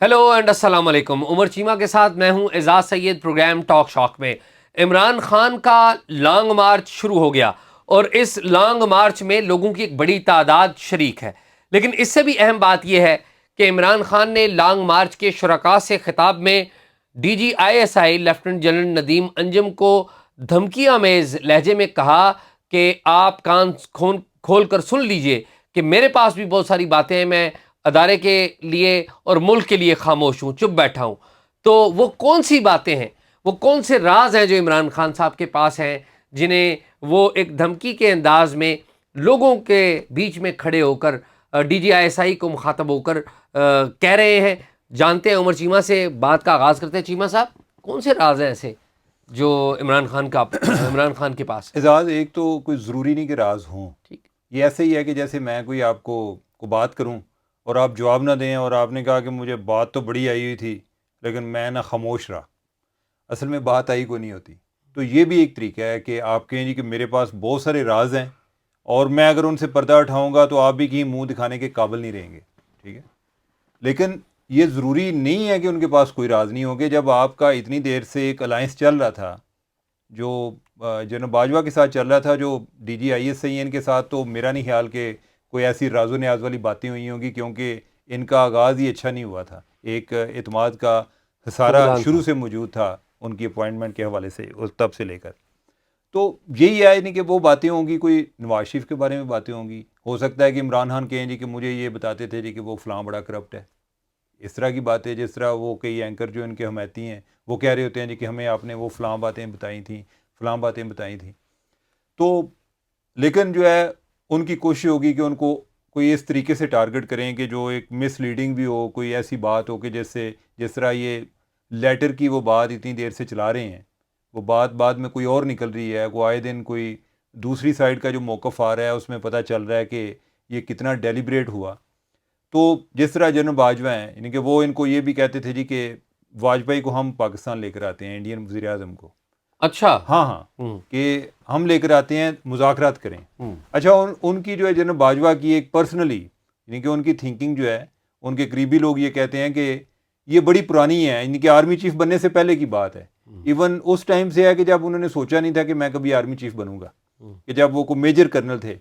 Hello and السلام علیکم. عمر چیمہ کے ساتھ میں ہوں اعزاز سید. پروگرام ٹاک شاک میں عمران خان کا لانگ مارچ شروع ہو گیا اور اس لانگ مارچ میں لوگوں کی ایک بڑی تعداد شریک ہے. لیکن اس سے بھی اہم بات یہ ہے کہ عمران خان نے لانگ مارچ کے شرکاء سے خطاب میں D G I S I lieutenant general Nadeem Anjum کو دھمکی آمیز لہجے میں کہا کہ آپ کان کھول کر سن لیجئے کہ میرے پاس بھی بہت ساری باتیں ہیں, میں ادارے کے لیے اور ملک کے لیے خاموش ہوں, چپ بیٹھا ہوں. تو وہ کون سی باتیں ہیں, وہ کون سے راز ہیں جو عمران خان صاحب کے پاس ہیں, جنہیں وہ ایک دھمکی کے انداز میں لوگوں کے بیچ میں کھڑے ہو کر ڈی جی آئی ایس آئی کو مخاطب ہو کر کہہ رہے ہیں؟ جانتے ہیں. عمر چیمہ سے بات کا آغاز کرتے ہیں. چیمہ صاحب, کون سے راز ہیں ایسے جو عمران خان کے پاس؟ اعزاز, ایک تو کوئی ضروری نہیں کہ راز ہوں. ٹھیک, یہ ایسے ہی ہے کہ جیسے میں کوئی آپ کو بات کروں اور آپ جواب نہ دیں, اور آپ نے کہا کہ مجھے بات تو بڑی آئی ہوئی تھی لیکن میں نہ خاموش رہا. اصل میں بات آئی کو نہیں ہوتی. تو یہ بھی ایک طریقہ ہے کہ آپ کہیں جی کہ میرے پاس بہت سارے راز ہیں اور میں اگر ان سے پردہ اٹھاؤں گا تو آپ بھی کہیں منہ دکھانے کے قابل نہیں رہیں گے. ٹھیک ہے, لیکن یہ ضروری نہیں ہے کہ ان کے پاس کوئی راز نہیں ہوگے. جب آپ کا اتنی دیر سے ایک الائنس چل رہا تھا جو جنرل باجوہ کے ساتھ چل رہا تھا, جو ڈی جی آئی ایس آئی ان کے ساتھ, تو میرا نہیں خیال کہ کوئی ایسی راز و نیاز والی باتیں ہوئی ہوں گی, کیونکہ ان کا آغاز ہی اچھا نہیں ہوا تھا. ایک اعتماد کا خسارہ شروع سے موجود تھا ان کی اپوائنٹمنٹ کے حوالے سے, اس تب سے لے کر. تو یہی ہے نہیں کہ وہ باتیں ہوں گی, کوئی نواز شریف کے بارے میں باتیں ہوں گی. ہو سکتا ہے کہ عمران خان کہیں جی کہ مجھے یہ بتاتے تھے جی کہ وہ فلاں بڑا کرپٹ ہے. اس طرح کی باتیں, جس طرح وہ کئی اینکر جو ان کے حمایتی ہیں وہ کہہ رہے ہوتے ہیں جی کہ ہمیں آپ نے وہ فلاں باتیں بتائی تھیں, فلاں باتیں بتائی تھیں. تو لیکن جو ہے ان کی کوشش ہوگی کہ ان کو کوئی اس طریقے سے ٹارگٹ کریں کہ جو ایک مس لیڈنگ بھی ہو, کوئی ایسی بات ہو کہ جس طرح یہ لیٹر کی وہ بات اتنی دیر سے چلا رہے ہیں, وہ بات بعد میں کوئی اور نکل رہی ہے. وہ آئے دن کوئی دوسری سائڈ کا جو موقف آ رہا ہے اس میں پتہ چل رہا ہے کہ یہ کتنا ڈیلیبریٹ ہوا. تو جس طرح جنرل باجوہ ہیں, یعنی کہ وہ ان کو یہ بھی کہتے تھے جی کہ واجپئی کو ہم پاکستان لے کر آتے ہیں, انڈین وزیر اعظم کو. اچھا, ہاں کہ ہم لے کر آتے ہیں, مذاکرات کریں. اچھا, ان کی جو ہے جنرل باجوہ کی ایک پرسنلی, یعنی کہ ان کی تھنکنگ جو ہے, ان کے قریبی لوگ یہ کہتے ہیں کہ یہ بڑی پرانی ہے, یعنی کہ آرمی چیف بننے سے پہلے کی بات ہے. ایون اس ٹائم سے ہے کہ جب انہوں نے سوچا نہیں تھا کہ میں کبھی آرمی چیف بنوں گا, کہ جب وہ کو میجر کرنل تھے.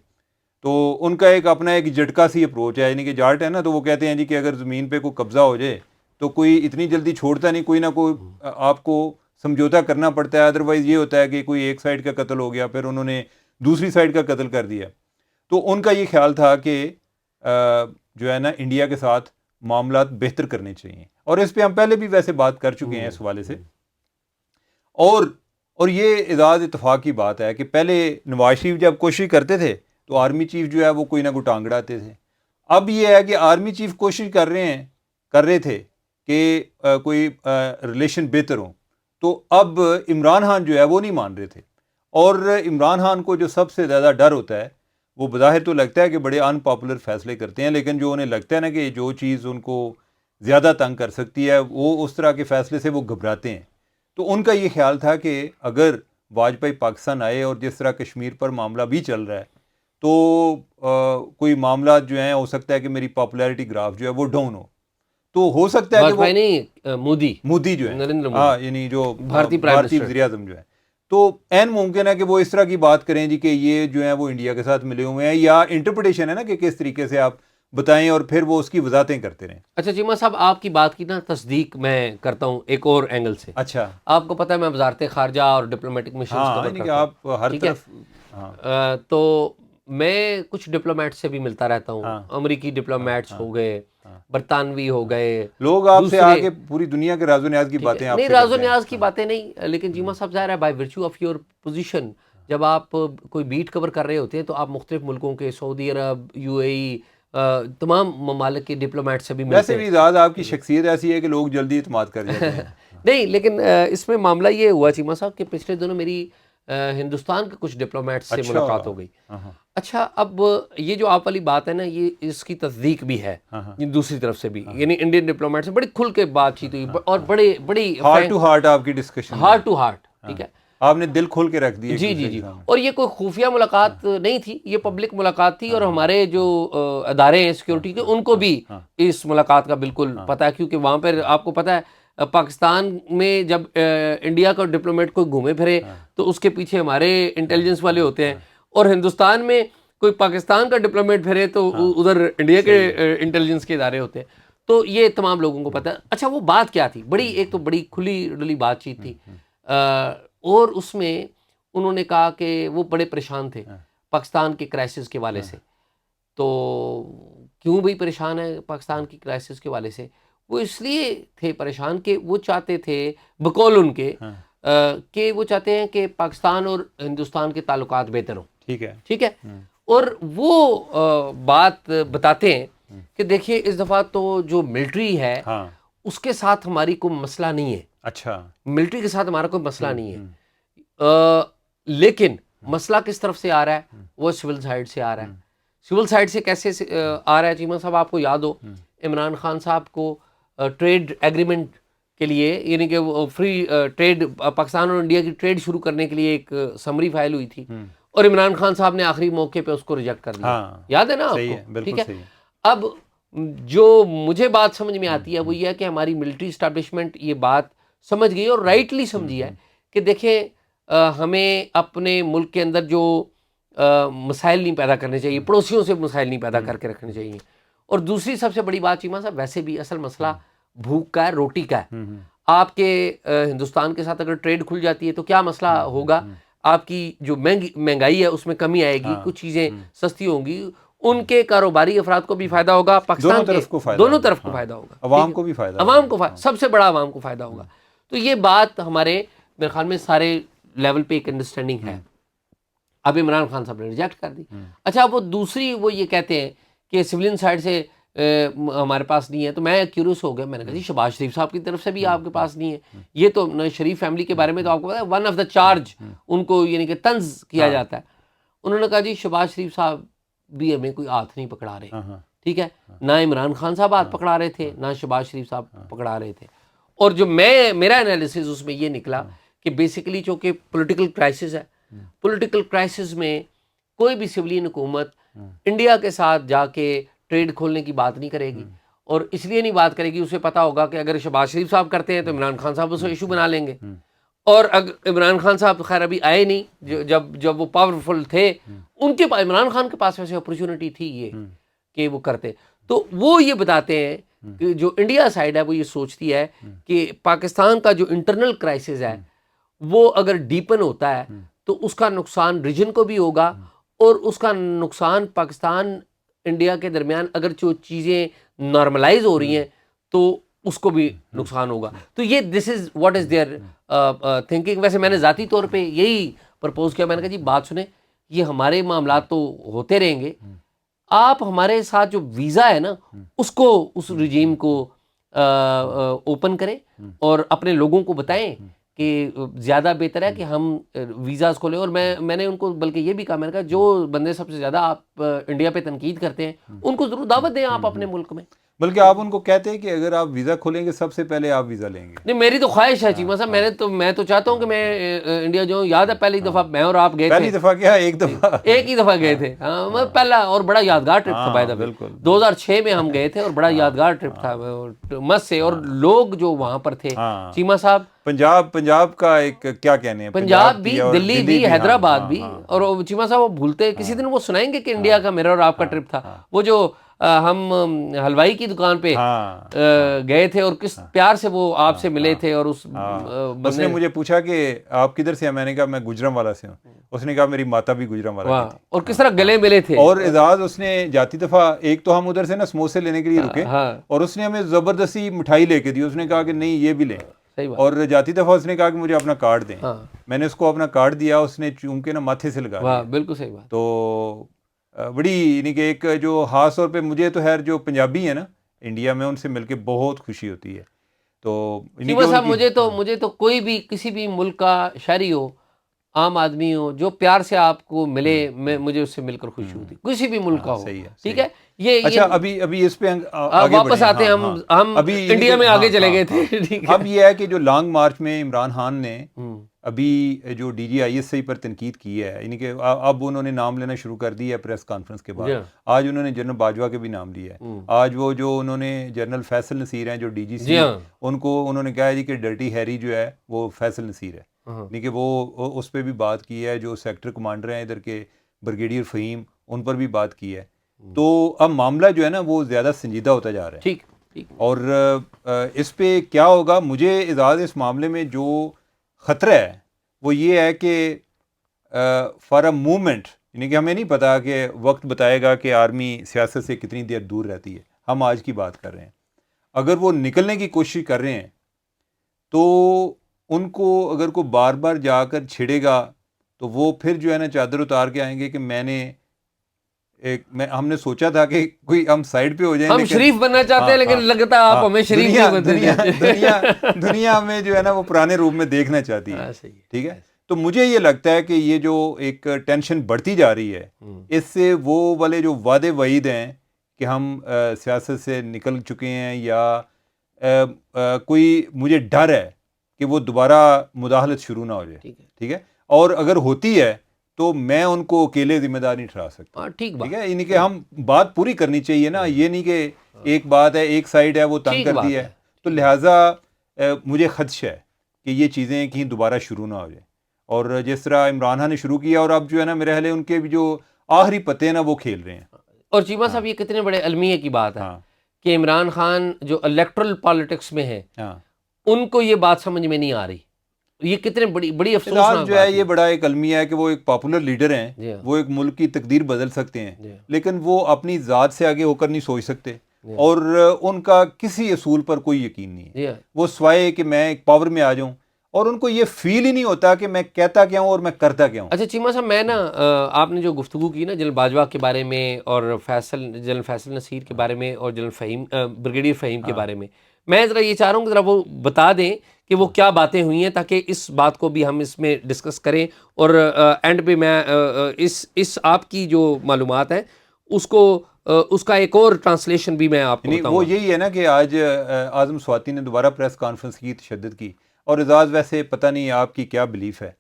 تو ان کا ایک اپنا ایک جھٹکا سی اپروچ ہے, یعنی کہ جاٹ ہے نا, تو وہ کہتے ہیں جی کہ اگر زمین پہ کوئی قبضہ ہو جائے تو کوئی اتنی جلدی چھوڑتا نہیں, کوئی نہ کوئی آپ کو سمجھوتا کرنا پڑتا ہے. ادروائز یہ ہوتا ہے کہ کوئی ایک سائڈ کا قتل ہو گیا, پھر انہوں نے دوسری سائڈ کا قتل کر دیا. تو ان کا یہ خیال تھا کہ جو ہے نا انڈیا کے ساتھ معاملات بہتر کرنے چاہیے, اور اس پہ ہم پہلے بھی ویسے بات کر چکے ہیں اس حوالے سے. اور یہ اعزاز اتفاق کی بات ہے کہ پہلے نواز شریف جب کوشش کرتے تھے تو آرمی چیف جو ہے وہ کوئی نہ کوئی ٹانگ اڑاتے تھے. اب یہ ہے کہ آرمی چیف کوشش کر رہے تھے کہ کوئی ریلیشن بہتر ہوں. تو اب عمران خان جو ہے وہ نہیں مان رہے تھے, اور عمران خان کو جو سب سے زیادہ ڈر ہوتا ہے, وہ بظاہر تو لگتا ہے کہ بڑے ان پاپولر فیصلے کرتے ہیں, لیکن جو انہیں لگتا ہے نا کہ جو چیز ان کو زیادہ تنگ کر سکتی ہے, وہ اس طرح کے فیصلے سے وہ گھبراتے ہیں. تو ان کا یہ خیال تھا کہ اگر واجپئی پاکستان آئے, اور جس طرح کشمیر پر معاملہ بھی چل رہا ہے, تو کوئی معاملات جو ہیں ہو سکتا ہے کہ میری پاپولیرٹی گراف جو ہے وہ ڈاؤن ہو. تو ہو سکتا ہے کہ وہ نہیں, مودی جو ہے, نریندر ہاں, یعنی جو بھارتی وزیر اعظم جو ہے, تو عین ممکن ہے کہ وہ اس طرح کی بات کریں جی کہ یہ جو ہے وہ انڈیا کے ساتھ ملے ہوئے ہیں, یا انٹرپریٹیشن ہے نا کہ کس طریقے سے آپ بتائیں, اور پھر وہ اس کی وضاحتیں کرتے رہیں. اچھا چیمہ صاحب, آپ کی بات کی نا تصدیق میں کرتا ہوں ایک اور اینگل سے. اچھا, آپ کو پتہ ہے میں وزارت خارجہ اور ڈپلومیٹک مشنز کور یعنی کہ کرتا ہوں, آپ ہر طرف. تو میں کچھ ڈپلومیٹ سے بھی ملتا رہتا ہوں. امریکی ڈپلومیٹس ہو گئے, برطانوی ہو گئے, لوگ آپ سے آ کے پوری دنیا کے راز و نیاز کی باتیں آپ سے نہیں, راز و نیاز کی باتیں نہیں, لیکن چیمہ صاحب ظاہر ہے by virtue of your position, جب آپ کوئی بیٹ کور کر رہے ہوتے ہیں تو آپ مختلف ملکوں کے, سعودی عرب, یو اے ای, تمام ممالک کے ڈپلومیٹ سے بھی ملتے ہیں. ویسے بھی زیادہ آپ کی شخصیت ایسی ہے کہ لوگ جلدی اعتماد کر جاتے ہیں. نہیں, لیکن اس میں معاملہ یہ ہوا چیمہ صاحب کہ پچھلے دنوں میری ہندوستان کے کچھ ڈپلومیٹس سے ملاقات ہو گئی. اچھا, اب یہ جو آپ والی بات ہے نا, یہ اس کی تصدیق بھی ہے دوسری طرف سے بھی, یعنی انڈین ڈپلومیٹ سے بڑی کھل کے بات چیت ہوئی, اور بڑی ہارٹ ٹو ہارٹ آپ کی ڈسکشن, ہارٹ ٹو ہارٹ. ٹھیک ہے, آپ نے دل کھول کے رکھ دیا. جی جی جی. اور یہ کوئی خفیہ ملاقات نہیں تھی, یہ پبلک ملاقات تھی, اور ہمارے جو ادارے ہیں سیکیورٹی کے ان کو بھی اس ملاقات کا بالکل پتہ ہے, کیونکہ وہاں پر آپ کو پتہ ہے پاکستان میں جب انڈیا کا ڈپلومیٹ کوئی گھومے پھرے تو اس کے پیچھے ہمارے انٹیلیجنس والے ہوتے ہیں, اور ہندوستان میں کوئی پاکستان کا ڈپلومیٹ پھرے تو ادھر انڈیا کے انٹیلیجنس کے ادارے ہوتے ہیں. تو یہ تمام لوگوں کو پتہ ہے. اچھا وہ بات کیا تھی؟ بڑی ایک تو بڑی کھلی ڈلی بات چیت تھی, اور اس میں انہوں نے کہا کہ وہ بڑے پریشان تھے پاکستان کے کرائسس کے والے سے. تو کیوں بھئی پریشان ہے پاکستان کی کرائسس کے والے سے؟ وہ اس لیے تھے پریشان کہ وہ چاہتے تھے بقول ان کے کہ وہ چاہتے ہیں کہ پاکستان اور ہندوستان کے تعلقات بہتر ہوں. ٹھیک ہے. اور وہ بات بتاتے ہیں کہ دیکھیے اس دفعہ تو جو ملٹری ہے اس کے ساتھ ہماری کوئی مسئلہ نہیں ہے. اچھا, ملٹری کے ساتھ ہمارا کوئی مسئلہ نہیں ہے, لیکن مسئلہ کس طرف سے آ رہا ہے؟ وہ سول سائڈ سے آ رہا ہے. سول سائڈ سے کیسے آ رہا ہے چیمہ صاحب؟ آپ کو یاد ہو عمران خان صاحب کو ٹریڈ ایگریمنٹ کے لیے, یعنی کہ فری ٹریڈ پاکستان اور انڈیا کی ٹریڈ شروع کرنے کے لیے ایک سمری فائل ہوئی تھی, اور عمران خان صاحب نے آخری موقع پہ اس کو ریجیکٹ کر دیا. یاد ہے نا آپ کو؟ ٹھیک ہے. اب جو مجھے بات سمجھ میں آتی ہے وہ یہ ہے کہ ہماری ملٹری اسٹیبلشمنٹ یہ بات سمجھ گئی اور رائٹلی سمجھی ہے کہ دیکھیں ہمیں اپنے ملک کے اندر جو مسائل نہیں پیدا کرنے چاہیے, پڑوسیوں سے مسائل نہیں پیدا کر کے رکھنے چاہیے. اور دوسری سب سے بڑی بات چیمہ صاحب, ویسے بھی اصل مسئلہ بھوک کا ہے, روٹی کا ہے. آپ کے ہندوستان کے ساتھ اگر ٹریڈ کھل جاتی ہے تو کیا مسئلہ ہوگا؟ آپ کی جو مہنگائی ہے اس میں کمی آئے گی, کچھ چیزیں سستی ہوں گی, ان کے کاروباری افراد کو بھی فائدہ ہوگا, پاکستان کے دونوں طرف کو فائدہ ہوگا, عوام کو بھی فائدہ, عوام کو سب سے بڑا عوام کو فائدہ ہوگا. تو یہ بات ہمارے میرے خیال میں سارے لیول پہ ایک انڈرسٹینڈنگ ہے. اب عمران خان صاحب نے ریجیکٹ کر دی. اچھا وہ دوسری وہ یہ کہتے ہیں کہ سولین سائڈ سے ہمارے پاس نہیں ہے. تو میں کیوریس ہو گیا, میں نے کہا جی شہباز شریف صاحب کی طرف سے بھی آپ کے پاس نہیں ہے. یہ تو شریف فیملی کے بارے میں تو آپ کو پتا ہے ون آف دا چارج ان کو یعنی کہ طنز کیا جاتا ہے. انہوں نے کہا جی شہباز شریف صاحب بھی ہمیں کوئی ہاتھ نہیں پکڑا رہے. ٹھیک ہے, نہ عمران خان صاحب ہاتھ پکڑا رہے تھے, نہ شہباز شریف صاحب پکڑا رہے تھے. اور جو میرا انالیسز اس میں یہ نکلا کہ بیسیکلی چونکہ پولیٹیکل کرائسس ہے, پولیٹیکل کرائسس میں کوئی بھی سولین حکومت انڈیا کے ساتھ جا کے ٹریڈ کھولنے کی بات نہیں کرے گی. اور اس لیے نہیں بات کرے گی, اسے پتا ہوگا کہ اگر شہباز شریف صاحب کرتے ہیں تو عمران خان صاحب اسے ایشو بنا لیں گے. اور اگر عمران خان صاحب خیر ابھی آئے نہیں, جب وہ پاورفل تھے ان کے پاس, عمران خان کے پاس ویسے اپرچونٹی تھی یہ کہ وہ کرتے. تو وہ یہ بتاتے ہیں کہ جو انڈیا سائڈ ہے وہ یہ سوچتی ہے کہ پاکستان کا جو انٹرنل کرائسس ہے وہ اگر ڈیپن ہوتا ہے تو اس کا نقصان ریجن کو بھی ہوگا, اور اس کا نقصان پاکستان انڈیا کے درمیان اگر جو چیزیں نارملائز ہو رہی ہیں تو اس کو بھی نقصان ہوگا. تو یہ this is what is their thinking. ویسے میں نے ذاتی طور پہ یہی پرپوز کیا, میں نے کہا جی بات سنیں, یہ ہمارے معاملات تو ہوتے رہیں گے, آپ ہمارے ساتھ جو ویزا ہے نا اس کو, اس رجیم کو اوپن کریں اور اپنے لوگوں کو بتائیں کہ زیادہ بہتر ہے کہ ہم ویزاز کھولیں. اور میں نے ان کو بلکہ یہ بھی کہا, میں نے کہا جو بندے سب سے زیادہ آپ انڈیا پہ تنقید کرتے ہیں ان کو ضرور دعوت دیں آپ اپنے ملک میں. بلکہ آپ ان کو کہتے ہیں کہ اگر آپ ویزا کھولیں گے سب سے پہلے آپ ویزا لیں گے. نہیں میری تو خواہش ہے چیمہ صاحب, میں تو چاہتا ہوں کہ میں انڈیا جاؤں. یاد ہے پہلی دفعہ میں اور آپ گئے تھے, پہلی دفعہ کیا ایک ہی دفعہ گئے تھے. ہاں پہلا اور بڑا یادگار ٹرپ تھا. بائی دا وے 2006 میں ہم گئے تھے اور بڑا یادگار ٹرپ تھا مست سے. اور لوگ جو وہاں پر تھے چیمہ صاحب, پنجاب کا ایک کیا کہنے ہیں, پنجاب بھی, دلی بھی, حیدرآباد بھی. اور چیمہ صاحب وہ بھولتے, کسی دن وہ سنائیں گے کہ انڈیا کا میرا اور آپ کا ٹرپ تھا. وہ جو ہم حلوائی کی دکان پہ گئے تھے اور کس پیار سے وہ آپ سے ملے تھے. اور اس نے مجھے پوچھا کہ آپ کدھر سے ہیں, میں نے کہا میں گجرم والا سے ہوں. اس نے کہا میری ماتا بھی گجرم والا تھی. اور کس طرح گلے ملے تھے. اور اعزاز اس نے جاتی دفعہ, ایک تو ہم ادھر سے نا سموسے لینے کے لیے رکے اور اس نے ہمیں زبردستی مٹھائی لے کے دی. اس نے کہا کہ نہیں یہ بھی لیں. اور جاتی دفعہ اس نے کہا کہ مجھے اپنا کارڈ دیں. میں نے اس کو اپنا کارڈ دیا, اس نے چونکہ نا ماتھے سے لگا دیا. بالکل صحیح بات. تو بڑی یعنی کہ ایک جو خاص طور پہ مجھے تو خیر جو پنجابی ہیں نا انڈیا میں, ان سے مل کے بہت خوشی ہوتی ہے. تو صاحب مجھے تو کوئی بھی کسی بھی ملک کا شہری ہو, عام آدمی ہو, جو پیار سے آپ کو ملے, مجھے اس سے مل کر خوشی ہوتی, کسی بھی ملک کا ہو. ٹھیک ہے. اچھا ابھی اس پہ واپس آتے ہیں, ہم ابھی انڈیا میں آگے چلے گئے تھے. اب یہ ہے کہ جو لانگ مارچ میں عمران خان نے ابھی جو ڈی جی آئی ایس آئی پر تنقید کی ہے، یعنی کہ اب انہوں نے نام لینا شروع کر دی ہے پریس کانفرنس کے بعد. آج انہوں نے جنرل باجوہ کے بھی نام لیا ہے. آج وہ جو انہوں نے جنرل فیصل نصیر ہیں جو ڈی جی سی، ان کو انہوں نے کہا ہے جی کہ ڈرٹی ہیری جو ہے وہ فیصل نصیر ہے. یعنی کہ وہ اس پہ بھی بات کی ہے. جو سیکٹر کمانڈر ہیں ادھر کے بریگیڈیئر فہیم، ان پر بھی بات کی ہے. تو اب معاملہ جو ہے نا وہ زیادہ سنجیدہ ہوتا جا رہا ہے. ٹھیک. اور اس پہ کیا ہوگا، مجھے اعزاز اس معاملے میں جو خطرہ ہے وہ یہ ہے کہ فار اے مومنٹ، یعنی کہ ہمیں نہیں پتا کہ وقت بتائے گا کہ آرمی سیاست سے کتنی دیر دور رہتی ہے. ہم آج کی بات کر رہے ہیں. اگر وہ نکلنے کی کوشش کر رہے ہیں تو ان کو اگر کوئی بار بار جا کر چھڑے گا تو وہ پھر جو ہے نا چادر اتار کے آئیں گے کہ ہم نے سوچا تھا کہ کوئی ہم سائیڈ پہ ہو جائیں، ہم شریف بننا چاہتے ہیں لیکن لگتا ہے آپ ہمیں شریف نہیں بنتے. دنیا ہمیں جو ہے نا وہ پرانے روپ میں دیکھنا چاہتی ہے. ٹھیک ہے. تو مجھے یہ لگتا ہے کہ یہ جو ایک ٹینشن بڑھتی جا رہی ہے، اس سے وہ والے جو وعدے وعید ہیں کہ ہم سیاست سے نکل چکے ہیں، یا کوئی مجھے ڈر ہے کہ وہ دوبارہ مداخلت شروع نہ ہو جائے. ٹھیک ہے. اور اگر ہوتی ہے تو میں ان کو اکیلے ذمہ دار نہیں ٹھہرا سکتا. ٹھیک ہے. یعنی کہ ہم بات پوری کرنی چاہیے نا. یہ نہیں کہ ایک بات ہے، ایک سائیڈ ہے وہ تنگ کرتی ہے. تو لہٰذا مجھے خدشہ ہے کہ یہ چیزیں کہیں دوبارہ شروع نہ ہو جائیں. اور جس طرح عمران خان نے شروع کیا، اور اب جو ہے نا میرے خیال ہے ان کے بھی جو آخری پتے ہیں نا وہ کھیل رہے ہیں. اور چیمہ صاحب یہ کتنے بڑے المیہ کی بات ہے کہ عمران خان جو الیکٹرل پالیٹکس میں ہیں ان کو یہ بات سمجھ میں نہیں آ رہی. یہ کتنے بڑی افسوسناک جو ہے، یہ بڑا ایک المیہ ہے کہ وہ ایک پاپولر لیڈر ہیں، وہ ایک ملک کی تقدیر بدل سکتے ہیں، لیکن وہ اپنی ذات سے آگے ہو کر نہیں سوچ سکتے. اور ان کا کسی اصول پر کوئی یقین نہیں ہے. وہ سوائے کہ میں ایک پاور میں آ جاؤں، اور ان کو یہ فیل ہی نہیں ہوتا کہ میں کہتا کیا ہوں اور میں کرتا کیا ہوں. اچھا چیمہ صاحب، میں نا آپ نے جو گفتگو کی نا جنرل باجوہ کے بارے میں اور جنرل فیصل نصیر کے بارے میں اور جنرل بریگیڈیئر فہیم کے بارے میں ذرا یہ چاہ رہا ہوں کہ ذرا وہ بتا دیں کہ وہ کیا باتیں ہوئی ہیں، تاکہ اس بات کو بھی ہم اس میں ڈسکس کریں. اور اینڈ پہ میں اس آپ کی جو معلومات ہیں اس کا ایک اور ٹرانسلیشن بھی میں آپ کو بتاؤں. وہ یہی ہے نا کہ آج اعظم سواتی نے دوبارہ پریس کانفرنس کی، تشدد کی. اور اعزاز ویسے پتہ نہیں آپ کی کیا بلیف ہے،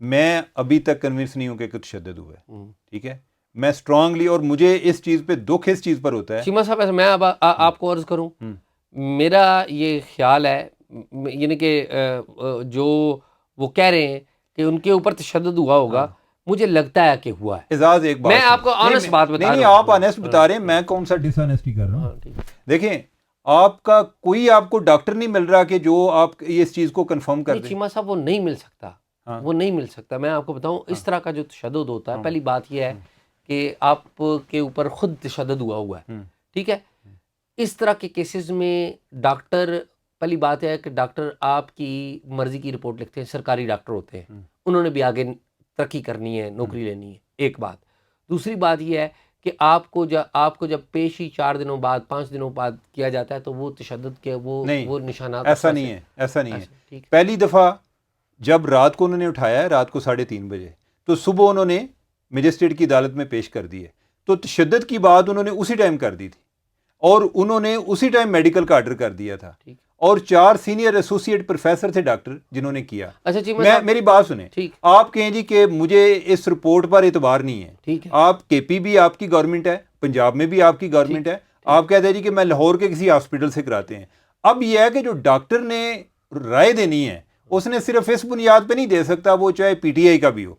میں ابھی تک کنونس نہیں ہوں کہ تشدد ہوا ہے. ٹھیک ہے. میں اسٹرانگلی، اور مجھے اس چیز پہ دکھ اس چیز پر ہوتا ہے. چیمہ صاحب میں اب آپ کو عرض کروں، میرا یہ خیال ہے، یعنی کہ جو وہ کہہ رہے ہیں کہ ان کے اوپر تشدد ہوا ہوگا، مجھے لگتا ہے کہ ہوا ہے. اعزاز ایک بات میں آپ کو آنیسٹ بات بتا رہا ہوں. نہیں، آپ آنیسٹ بتا رہے ہیں، میں کون سا ڈس آنیسٹی کر رہا ہوں. دیکھیں، آپ کا کوئی آپ کو ڈاکٹر نہیں مل رہا کہ جو آپ اس چیز کو کنفرم کر دیں. چیمہ صاحب وہ نہیں مل سکتا، وہ نہیں مل سکتا. میں آپ کو بتاؤں اس طرح کا جو تشدد ہوتا ہے، پہلی بات یہ ہے کہ آپ کے اوپر خود تشدد ہوا ہے. ٹھیک ہے. اس طرح کے کیسز میں ڈاکٹر، پہلی بات ہے کہ ڈاکٹر آپ کی مرضی کی رپورٹ لکھتے ہیں، سرکاری ڈاکٹر ہوتے ہیں، انہوں نے بھی آگے ترقی کرنی ہے، نوکری لینی ہے. ایک بات. دوسری بات یہ ہے کہ آپ کو جب پیشی 4 دنوں بعد 5 دنوں بعد کیا جاتا ہے تو وہ تشدد کے وہ نشانات ایسا نہیں ہے. پہلی دفعہ جب رات کو انہوں نے اٹھایا ہے، رات کو 3:30 بجے، تو صبح انہوں نے مجسٹریٹ کی عدالت میں پیش کر دی ہے. تو تشدد کی بات انہوں نے اسی ٹائم کر دی تھی، اور انہوں نے اسی ٹائم میڈیکل کا آرڈر کر دیا تھا. اور 4 سینئر ایسوسیٹ پروفیسر تھے ڈاکٹر جنہوں نے کیا. میری بات سنیں، آپ کہیں جی کہ مجھے اس رپورٹ پر اعتبار نہیں ہے. آپ کے پی بھی آپ کی گورنمنٹ ہے، پنجاب میں بھی آپ کی گورنمنٹ ہے. آپ کہتے ہیں جی کہ میں لاہور کے کسی ہاسپٹل سے کراتے ہیں. اب یہ ہے کہ جو ڈاکٹر نے رائے دینی ہے، اس نے صرف اس بنیاد پہ نہیں دے سکتا، وہ چاہے پی ٹی آئی کا بھی ہو،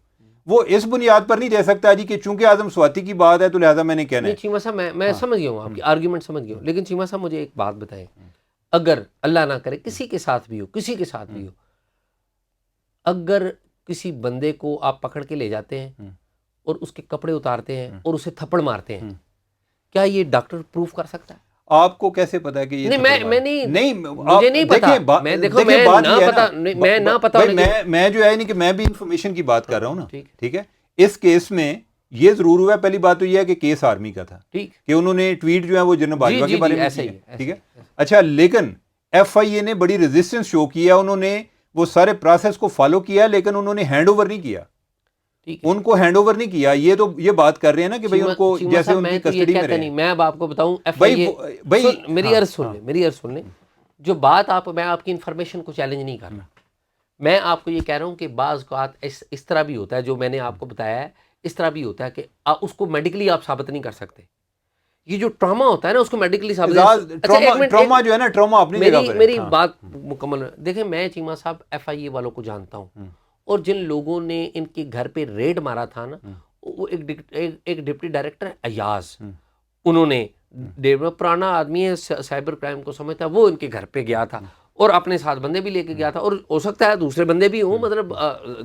وہ اس بنیاد پر نہیں دے سکتا جی کہ چونکہ اعظم سواتی کی بات ہے تو لہٰذا میں نے کہنا ہے. چیمہ صاحب میں سمجھ گیا ہوں آپ کی آرگیومنٹ، سمجھ گیا ہوں. لیکن چیمہ صاحب مجھے ایک بات بتائیں، اگر اللہ نہ کرے کسی کے ساتھ بھی ہو، اگر کسی بندے کو آپ پکڑ کے لے جاتے ہیں اور اس کے کپڑے اتارتے ہیں اور اسے تھپڑ مارتے ہیں، کیا یہ ڈاکٹر پروف کر سکتا ہے؟ آپ کو کیسے پتا ہے کہ یہ مجھے نہیں پتا. میں جو ہے نہیں کہ میں بھی انفارمیشن کی بات کر رہا ہوں نا. ٹھیک ہے. اس کیس میں یہ ضرور ہوا ہے، پہلی بات تو یہ ہے کہ کیس آرمی کا تھا، کہ انہوں نے ٹویٹ جو ہے وہ جنرل باجوہ کے بارے میں کیا. ٹھیک ہے. اچھا، لیکن ایف آئی اے نے بڑی ریزسٹنس شو کیا، انہوں نے وہ سارے پروسیس کو فالو کیا، لیکن انہوں نے ہینڈ اوور نہیں کیا. ان کو ہینڈ اوور نہیں کیا. یہ تو یہ بات کر رہے ہیں نا کہ بھئی ان کو جیسے ان کی کسٹڈی میں رہے. میں اب آپ کو بتاؤں، میری عرض سن لیں. جو بات میں آپ کی انفارمیشن کو چیلنج نہیں کر رہا، میں آپ کو یہ کہہ رہا ہوں کہ بعض اوقات اس طرح بھی ہوتا ہے، جو میں نے آپ کو بتایا ہے اس طرح بھی ہوتا ہے کہ اس کو میڈیکلی آپ ثابت نہیں کر سکتے. یہ جو ٹراما ہوتا ہے نا اس کو میڈیکلی ثابت. ٹراما جو ہے نا، ٹراما اپنی جگہ پر ہے. میری بات مکمل دیکھیں، میں چیمہ صاحب ایف آئی اے والوں کو جانتا ہوں، اور جن لوگوں نے ان کے گھر پہ ریڈ مارا تھا نا، وہ ایک ڈپٹی ڈائریکٹر ایاز، انہوں نے پرانا آدمی ہے، سائبر کرائم کو سمجھتا ہے، وہ ان کے گھر پہ گیا تھا اور اپنے ساتھ بندے بھی لے کے گیا تھا، اور ہو سکتا ہے دوسرے بندے بھی ہوں. مطلب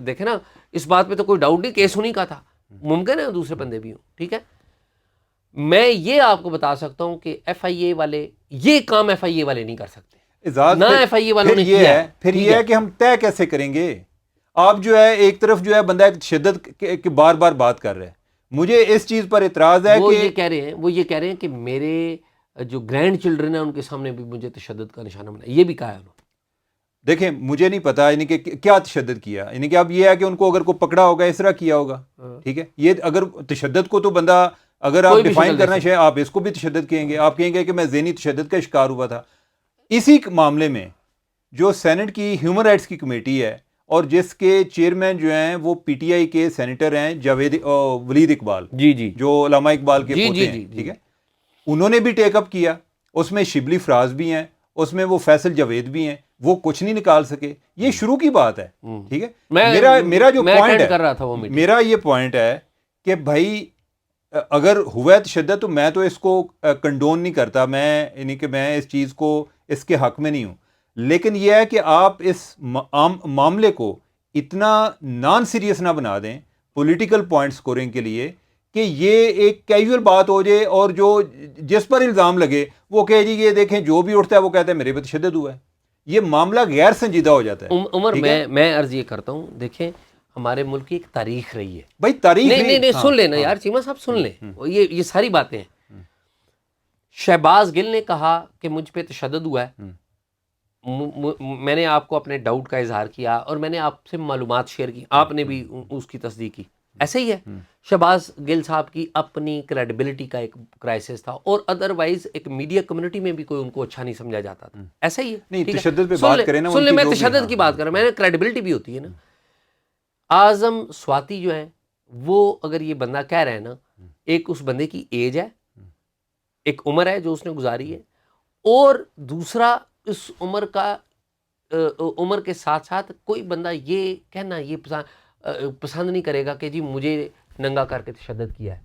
دیکھیں نا، اس بات پہ تو کوئی ڈاؤٹ نہیں، کیس انہیں کا تھا، ممکن ہے دوسرے بندے بھی ہوں. ٹھیک ہے، میں یہ آپ کو بتا سکتا ہوں کہ ایف آئی اے والے یہ کام ایف آئی اے والے نہیں کر سکتے، نہ ایف آئی اے والوں نے کیا ہے. پھر یہ ہے کہ ہم طے کیسے کریں گے؟ آپ جو ہے ایک طرف جو ہے بندہ تشدد کی بار بار بات کر رہے ہیں، مجھے اس چیز پر اعتراض ہے. وہ یہ کہہ رہے ہیں کہ میرے جو گرینڈ چلڈرن ہیں ان کے سامنے بھی مجھے تشدد کا نشانہ بنا، یہ بھی کہا ہے انہوں نے. دیکھیں مجھے نہیں پتا یعنی کہ کیا تشدد کیا، یعنی کہ اب یہ ہے کہ ان کو اگر کوئی پکڑا ہوگا اس طرح کیا ہوگا. ٹھیک ہے، یہ اگر تشدد کو تو بندہ اگر آپ ڈیفائن کرنا چاہیں، آپ اس کو بھی تشدد کہیں گے، آپ کہیں گے کہ میں ذہنی تشدد کا شکار ہوا تھا. اسی معاملے میں جو سینٹ کی ہیومن رائٹس کی کمیٹی ہے اور جس کے چیئرمین جو ہیں وہ پی ٹی آئی کے سینیٹر ہیں ولید اقبال، جو علامہ اقبال کے پوتے ہیں، ٹھیک ہے، انہوں نے بھی ٹیک اپ کیا. اس میں شبلی فراز بھی ہیں، اس میں وہ فیصل جاوید بھی ہیں، وہ کچھ نہیں نکال سکے. یہ شروع کی بات ہے. ٹھیک ہے، میرا جو پوائنٹ ہے، میرا یہ پوائنٹ ہے کہ بھائی اگر ہوا ہے تشدد تو میں تو اس کو کنڈون نہیں کرتا، میں یعنی کہ میں اس چیز کو اس کے حق میں نہیں ہوں. لیکن یہ ہے کہ آپ اس معاملے کو اتنا نان سیریس نہ بنا دیں پولیٹیکل پوائنٹ سکورنگ کے لیے کہ یہ ایک کیجول بات ہو جائے، اور جو جس پر الزام لگے وہ کہے جی یہ دیکھیں جو بھی اٹھتا ہے وہ کہتا ہے میرے پہ تشدد ہوا ہے. یہ معاملہ غیر سنجیدہ ہو جاتا ہے. عمر میں عرض یہ کرتا ہوں، دیکھیں ہمارے ملک کی ایک تاریخ رہی ہے بھائی، تاریخ نہیں سن لیں نا یار، چیمہ صاحب سن لیں، یہ ساری باتیں ہیں. شہباز گل نے کہا کہ مجھ پہ تشدد ہوا ہے، میں نے آپ کو اپنے ڈاؤٹ کا اظہار کیا اور میں نے آپ سے معلومات شیئر کی، آپ نے بھی اس کی تصدیق کی. ایسے ہی ہے، شہباز گل صاحب کی اپنی کریڈیبلٹی کا ایک کرائسس تھا، اور ادروائز ایک میڈیا کمیونٹی میں بھی کوئی ان کو اچھا نہیں سمجھا جاتا تھا. ایسا ہی ہے. نہیں، تشدد پہ بات کریں نا، سن لیں، میں تشدد کی بات کر رہا ہوں، میں نے کریڈیبلٹی بھی ہوتی ہے نا. اعظم سواتی جو ہیں وہ اگر یہ بندہ کہہ رہے ہیں نا، ایک اس بندے کی ایج ہے، ایک عمر ہے جو اس نے گزاری ہے، اور دوسرا اس عمر کے ساتھ ساتھ کوئی بندہ یہ کہنا یہ پسند نہیں کرے گا کہ جی مجھے ننگا کر کے تشدد کیا ہے.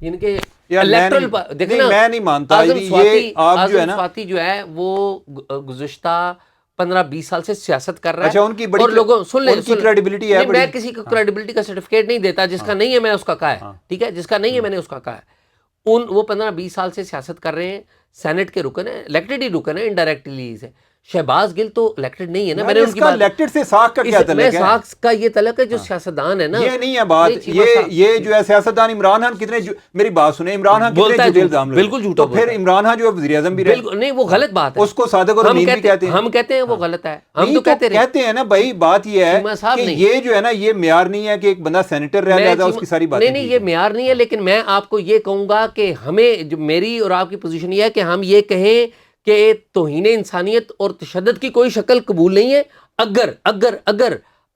یعنی کہ الیکٹرل دیکھیں نا، میں نہیں مانتا. اعظم سواتی جو ہے وہ گزشتہ 15-20 سال سے سیاست کر رہا ہے. اچھا، ان کی بڑی لوگوں سن لیں، کریڈیبلٹی ہے. میں کسی کو کریڈیبلٹی کا سرٹیفکیٹ نہیں دیتا، جس کا نہیں ہے میں اس کا کہا ہے. ٹھیک ہے، جس کا نہیں ہے میں نے اس کا کہا ہے. وہ 15-20 سال سے سیاست کر رہے ہیں، سینٹ کے رکن ہیں، الیکٹڈ ہی رکن ہیں، انڈائریکٹلی سے. شہباز گل تو الیکٹڈ نہیں ہے نا. میں نے ان کی بات، الیکٹڈ سے ساکھ کا کیا تعلق ہے؟ ساکھ کا یہ تعلق ہے جو سیاستدان ہے نا، یہ نہیں ہے بات. یہ جو ہے سیاستدان عمران خان کتنے، میری بات سنیں، عمران خان کتنے جھوٹے الزام لگے، بالکل جھوٹا. پھر عمران خان جو ہے وزیر اعظم بھی رہے، نہیں وہ غلط بات ہے، اس کو صادق اور امین بھی کہتے ہیں. ہم کہتے ہیں وہ غلط ہے، ہم تو کہتے ہیں نا بھائی. بات یہ ہے کہ یہ جو ہے نا یہ معیار نہیں ہے کہ ایک بندہ سینیٹر رہ جاتا ہے اس کی ساری باتیں. نہیں یہ معیار نہیں ہے، لیکن میں آپ کو یہ کہوں گا کہ ہمیں جو میری اور آپ کی پوزیشن یہ ہے کہ ہم یہ کہیں کہ توہین انسانیت اور تشدد کی کوئی شکل قبول نہیں ہے.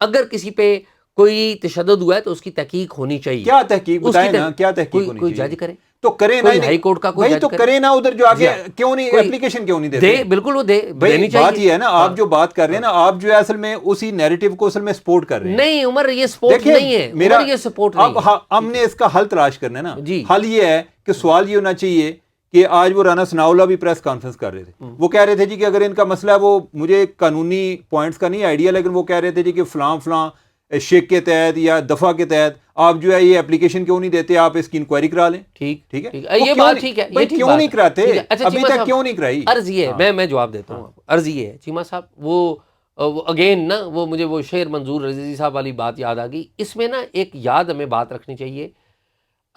اگر کسی پہ کوئی تشدد ہوا ہے تو اس کی تحقیق ہونی چاہیے. کیا تحقیق بتائیں نا، کیا تحقیق ہونی چاہیے؟ کوئی جج کرے تو کرے نا، ہائی کورٹ کا کوئی جج تو کرے نا. ادھر جو آگے کیوں نہیں اپلیکیشن کیوں نہیں دیتے؟ بالکل وہ دینی چاہیے. بات یہ ہے نا، آپ جو بات کر رہے ہیں نا، آپ جو ہے اصل میں اسی نیریٹو کو اصل میں سپورٹ کر رہے ہیں. نہیں عمر، یہ سپورٹ نہیں ہے، میرا یہ سپورٹ نہیں ہے. ہم نے اس کا حل تلاش کرنا ہے نا. حل یہ ہے کہ سوال یہ ہونا چاہیے کہ آج وہ رانا ثناء اللہ بھی پریس کانفرنس کر رہے تھے، وہ کہہ رہے تھے جی کہ اگر ان کا مسئلہ ہے، وہ مجھے قانونی پوائنٹس کا نہیں آئیڈیا، لیکن وہ کہہ رہے تھے جی کہ فلاں شیک کے تحت یا دفعہ کے تحت آپ جو ہے یہ اپلیکیشن کیوں نہیں دیتے، آپ اس کی انکوائری کرا لیں. ٹھیک ہے، یہ بات ٹھیک ہے، یہ کیوں نہیں کراتے ابھی تک، کیوں نہیں کرائی؟ عرض یہ ہے، میں جواب دیتا ہوں. عرض یہ ہے چیمہ صاحب، وہ اگین نا وہ مجھے وہ شعر منظور رضوی صاحب والی بات یاد آ گئی. اس میں نا ایک یاد ہمیں بات رکھنی چاہیے،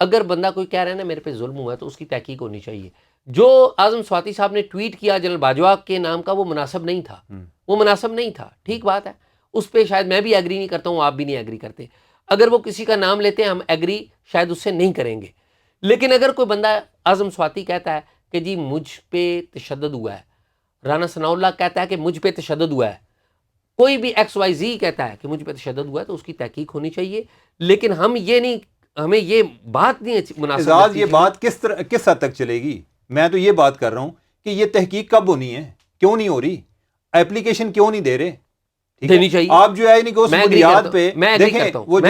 اگر بندہ کوئی کہہ رہا ہے نا میرے پہ ظلم ہوا ہے تو اس کی تحقیق ہونی چاہیے. جو اعظم سواتی صاحب نے ٹویٹ کیا جنرل باجوہ کے نام کا، وہ مناسب نہیں تھا، وہ مناسب نہیں تھا. ٹھیک بات ہے، اس پہ شاید میں بھی ایگری نہیں کرتا ہوں، آپ بھی نہیں ایگری کرتے. اگر وہ کسی کا نام لیتے ہیں ہم ایگری شاید اس سے نہیں کریں گے. لیکن اگر کوئی بندہ اعظم سواتی کہتا ہے کہ جی مجھ پہ تشدد ہوا ہے، رانا ثناء اللہ کہتا ہے کہ مجھ پہ تشدد ہوا ہے، کوئی بھی ایکس وائی زی کہتا ہے کہ مجھ پہ تشدد ہوا ہے تو اس کی تحقیق ہونی چاہیے، لیکن ہمیں یہ بات نہیں مناسب اعزاز، یہ بات کس حد تک چلے گی؟ میں تو یہ بات کر رہا ہوں کہ یہ تحقیق کب ہونی ہے، کیوں نہیں ہو رہی، اپلیکیشن کیوں نہیں دے رہے؟ دینی چاہیے. آپ جو ہے کہ اس بنیاد پہ دیکھیں وہ